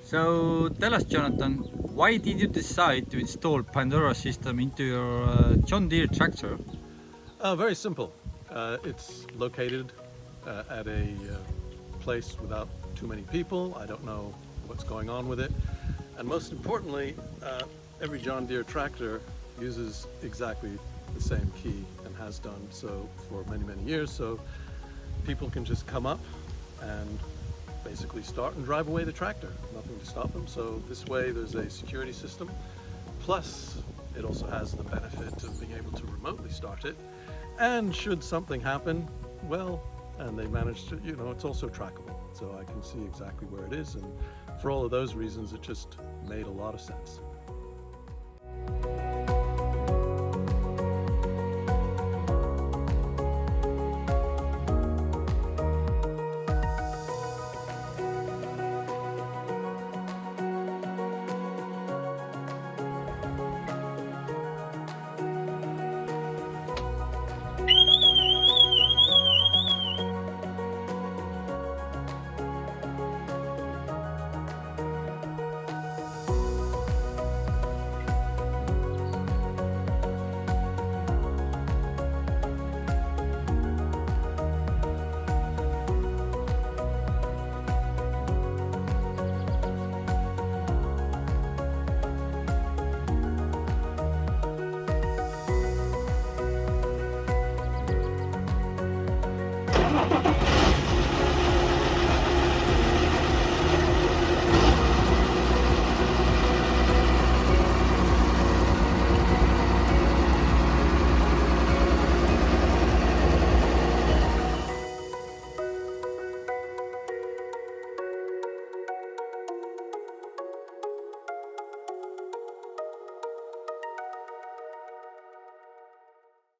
So tell us, Jonathan, why did you decide to install Pandora system into your John Deere tractor? Very simple. It's located at a place without too many people. I don't know what's going on with it. And most importantly, every John Deere tractor uses exactly the same key and has done so for many, many years. So people can just come up and basically start and drive away the tractor. Nothing to stop them. So this way there's a security system. Plus, it also has the benefit of being able to remotely start it. And should something happen, well, and they manage to, it's also trackable. So I can see exactly where it is. And for all of those reasons, it just made a lot of sense.